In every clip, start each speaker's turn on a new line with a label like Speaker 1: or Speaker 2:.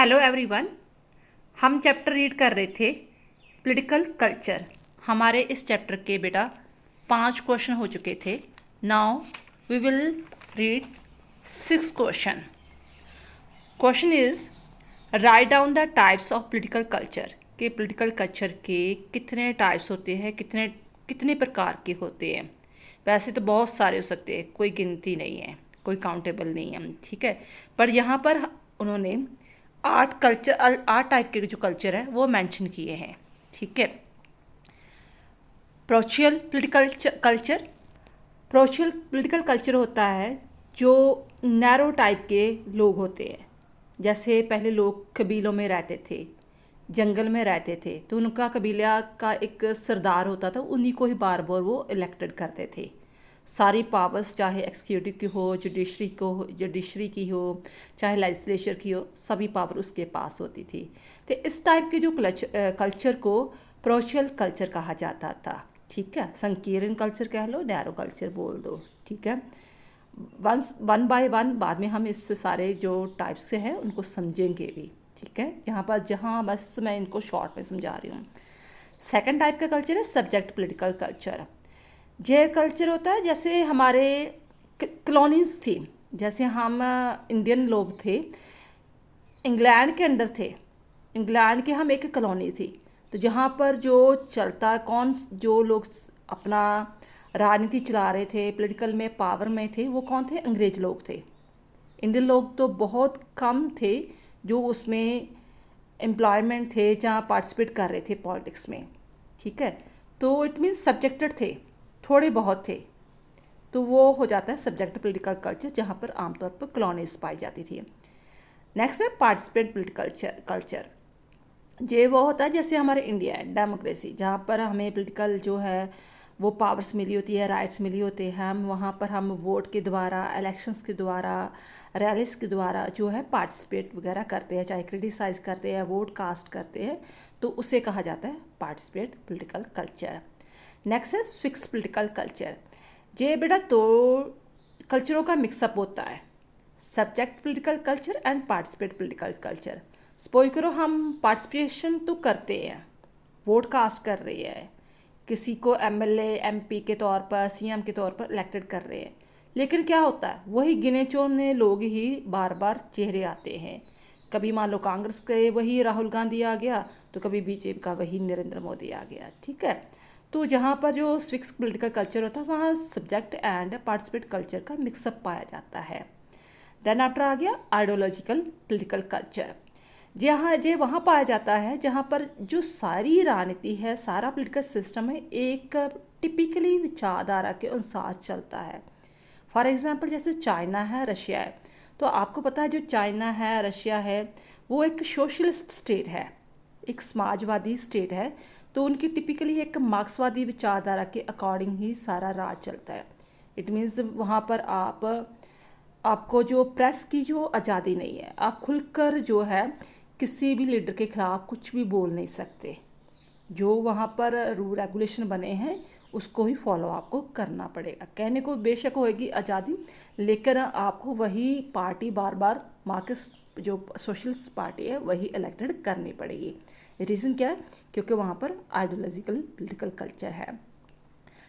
Speaker 1: Hello everyone. हम chapter read कर रहे थे पॉलिटिकल कल्चर। हमारे इस चैप्टर के बेटा 5 क्वेश्चन हो चुके थे। Now we will read 6 question. Question is write down the types of political culture. के पॉलिटिकल कल्चर के कितने टाइप्स होते हैं, कितने कितने प्रकार के होते हैं। वैसे तो बहुत सारे हो सकते हैं, कोई गिनती नहीं है, कोई काउंटेबल नहीं है, ठीक है। पर यहाँ पर उन्होंने 8 टाइप के जो कल्चर है वो मेंशन किए हैं, ठीक है। प्रोचियल पॉलिटिकल कल्चर। प्रोचियल पॉलिटिकल कल्चर होता है जो नैरो टाइप के लोग होते हैं। जैसे पहले लोग कबीलों में रहते थे, जंगल में रहते थे, तो उनका कबीला का एक सरदार होता था, उन्हीं को ही बार बार वो इलेक्टेड करते थे। सारी पावर्स चाहे एक्सिक्यूटिव की हो, जुडिशरी की हो, चाहे लेजिस्लेचर की हो, सभी पावर उसके पास होती थी। तो इस टाइप के जो कल्चर को प्रोचियल कल्चर कहा जाता था, ठीक है। संकीर्ण कल्चर कह लो, नैरो कल्चर बोल दो, ठीक है। वन बाय वन बाद में हम इस सारे जो टाइप्स से हैं उनको समझेंगे भी, ठीक है। यहाँ पर जहाँ बस मैं इनको शॉर्ट में समझा रही हूँ। सेकंड टाइप का कल्चर है सब्जेक्ट पॉलिटिकल कल्चर। ये कल्चर होता है जैसे हमारे कॉलोनीज थी, जैसे हम इंडियन लोग थे, इंग्लैंड के अंडर थे, इंग्लैंड के हम एक कॉलोनी थी। तो जहाँ पर जो चलता कौन, जो लोग अपना राजनीति चला रहे थे, पॉलिटिकल में पावर में थे, वो कौन थे? अंग्रेज लोग थे। इंडियन लोग तो बहुत कम थे जो उसमें एम्प्लॉयमेंट थे, जहाँ पार्टिसिपेट कर रहे थे पॉलिटिक्स में, ठीक है। तो इट मीन्स सब्जेक्टेड थे, थोड़े बहुत थे, तो वो हो जाता है सब्जेक्ट पॉलिटिकल कल्चर, जहाँ पर आमतौर पर कॉलोनीज पाई जाती थी। नेक्स्ट है पार्टिसिपेट पॉलिटिकल कल्चर। ये वो होता है जैसे हमारे इंडिया है, डेमोक्रेसी, जहाँ पर हमें पॉलिटिकल जो है वो पावर्स मिली होती है, राइट्स मिली होते हैं। हम वहाँ पर हम वोट के द्वारा, इलेक्शंस के द्वारा, रैलीज के द्वारा जो है पार्टिसिपेट वगैरह करते हैं, चाहे क्रिटिसाइज़ करते हैं, वोट कास्ट करते हैं, तो उसे कहा जाता है पार्टिसिपेट पॉलिटिकल कल्चर। नेक्स्ट है स्विक्स पॉलिटिकल कल्चर। ये बेटा दो कल्चरों का मिक्सअप होता है, subject political culture and participate political culture. Suppose करो हम पार्टिसिपेशन तो करते हैं, वोट कास्ट कर रहे हैं, किसी को एमएलए एमपी के तौर पर, सीएम के तौर पर इलेक्टेड कर रहे हैं, लेकिन क्या होता है वही गिने चुने लोग ही बार बार चेहरे आते हैं। कभी मान लो कांग्रेस के वही राहुल गांधी आ गया, तो कभी बीजेपी का वही नरेंद्र मोदी आ गया, ठीक है। तो जहाँ पर जो स्विक्स पॉलिटिकल कल्चर होता है वहाँ सब्जेक्ट एंड पार्टिसिपेट कल्चर का मिक्सअप पाया जाता है। देन आफ्टर आ गया आइडियोलॉजिकल पॉलिटिकल कल्चर। जहाँ जे वहाँ पाया जाता है जहाँ पर जो सारी राजनीति है, सारा पॉलिटिकल सिस्टम है, एक टिपिकली विचारधारा के अनुसार चलता है। फॉर एग्जांपल जैसे चाइना है, रशिया है, तो आपको पता है जो चाइना है, रशिया है, वो एक सोशलिस्ट स्टेट है, एक समाजवादी स्टेट है। तो उनकी टिपिकली एक मार्क्सवादी विचारधारा के अकॉर्डिंग ही सारा राज चलता है। इट मीन्स वहाँ पर आपको जो प्रेस की जो आज़ादी नहीं है, आप खुलकर जो है किसी भी लीडर के खिलाफ कुछ भी बोल नहीं सकते। जो वहाँ पर रूल रेगुलेशन बने हैं उसको ही फॉलो आपको करना पड़ेगा। कहने को बेशक होगी आज़ादी, लेकिन आपको वही पार्टी बार बार मार्क्सिस्ट जो सोशलिस्ट पार्टी है वही इलेक्टेड करनी पड़ेगी। रीज़न क्या है? क्योंकि वहाँ पर आइडियोलॉजिकल पॉलिटिकल कल्चर है।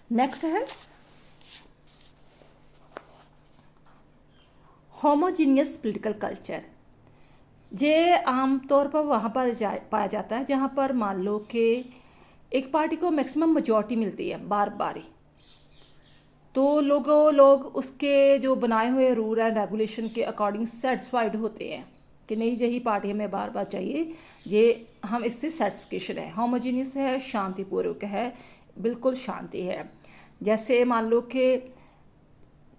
Speaker 1: नेक्स्ट है होमोजीनियस पॉलिटिकल कल्चर। ये आमतौर पर वहाँ पर पाया जाता है जहाँ पर मान लो कि एक पार्टी को मैक्सिमम मेजॉरिटी मिलती है बार बार ही, तो लोग उसके जो बनाए हुए रूल एंड रेगुलेशन के अकॉर्डिंग सेटिस्फाइड होते हैं कि नहीं यही पार्टी हमें बार बार चाहिए, ये हम इससे सेटिस्फिकेशन है। होमोजीनियस है, शांतिपूर्वक है, बिल्कुल शांति है। जैसे मान लो कि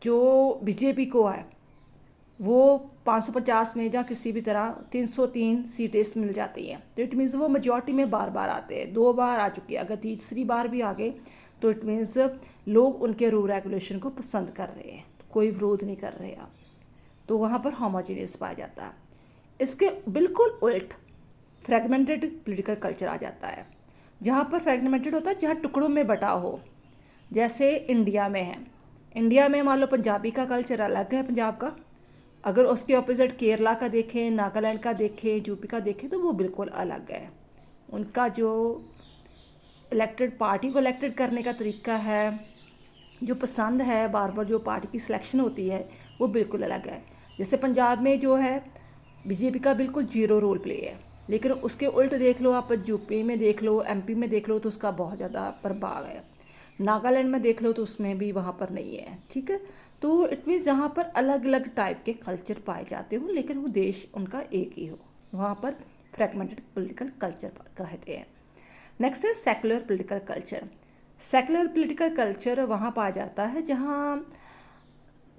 Speaker 1: जो बीजेपी को है वो 550 में या किसी भी तरह 303 सीटें मिल जाती हैं, तो इट मीन्स वो मेजॉरिटी में बार बार आते हैं। 2 बार आ चुके हैं, अगर तीसरी बार भी आ गए तो इट मीन्स लोग उनके रूल रेगुलेशन को पसंद कर रहे हैं, कोई विरोध नहीं कर रहे आप। तो वहाँ पर होमोजीनियस पाया जाता है। इसके बिल्कुल उल्ट फ्रेगमेंटेड पॉलिटिकल कल्चर आ जाता है। जहाँ पर फ्रेगमेंटेड होता है, जहाँ टुकड़ों में बटा हो, जैसे इंडिया में है। इंडिया में मान लो पंजाबी का कल्चर अलग है पंजाब का, अगर उसके ऑपोजिट केरला का देखें, नागालैंड का देखें, यूपी का देखें तो वो बिल्कुल अलग है। उनका जो इलेक्टेड पार्टी को इलेक्टेड करने का तरीका है, जो पसंद है, बार बार जो पार्टी की सिलेक्शन होती है वो बिल्कुल अलग है। जैसे पंजाब में जो है बीजेपी का बिल्कुल जीरो रोल प्ले है, लेकिन उसके उल्ट देख लो आप, यूपी में देख लो, एमपी में देख लो तो उसका बहुत ज़्यादा प्रभाव है। नागालैंड में देख लो तो उसमें भी वहाँ पर नहीं है। ठीक है, तो इट मीन्स जहाँ पर अलग अलग टाइप के कल्चर पाए जाते हो लेकिन वो देश उनका एक ही हो, वहाँ पर फ्रेगमेंटेड पॉलिटिकल कल्चर कहते हैं। नेक्स्ट है secular political culture. Secular political culture वहाँ पाया जाता है जहाँ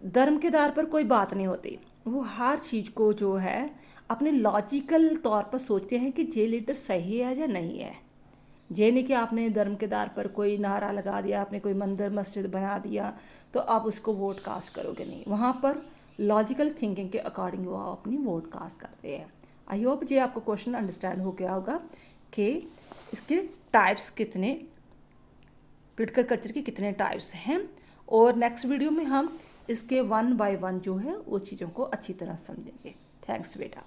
Speaker 1: धर्म के आधार पर कोई बात नहीं होती। वो हर चीज़ को जो है अपने लॉजिकल तौर पर सोचते हैं कि ये लीडर सही है या नहीं है। ये नहीं कि आपने धर्म के आधार पर कोई नारा लगा दिया, आपने कोई मंदिर मस्जिद बना दिया तो आप उसको वोट कास्ट करोगे, नहीं। वहाँ पर लॉजिकल थिंकिंग के अकॉर्डिंग वो अपनी वोट कास्ट करते हैं। आई होप ये आपको क्वेश्चन अंडरस्टैंड हो गया होगा कि इसके टाइप्स कितने, पॉलिटिकल कल्चर के कितने टाइप्स हैं। और नेक्स्ट वीडियो में हम इसके 1 बाय 1 जो है वो चीज़ों को अच्छी तरह समझेंगे। थैंक्स बेटा।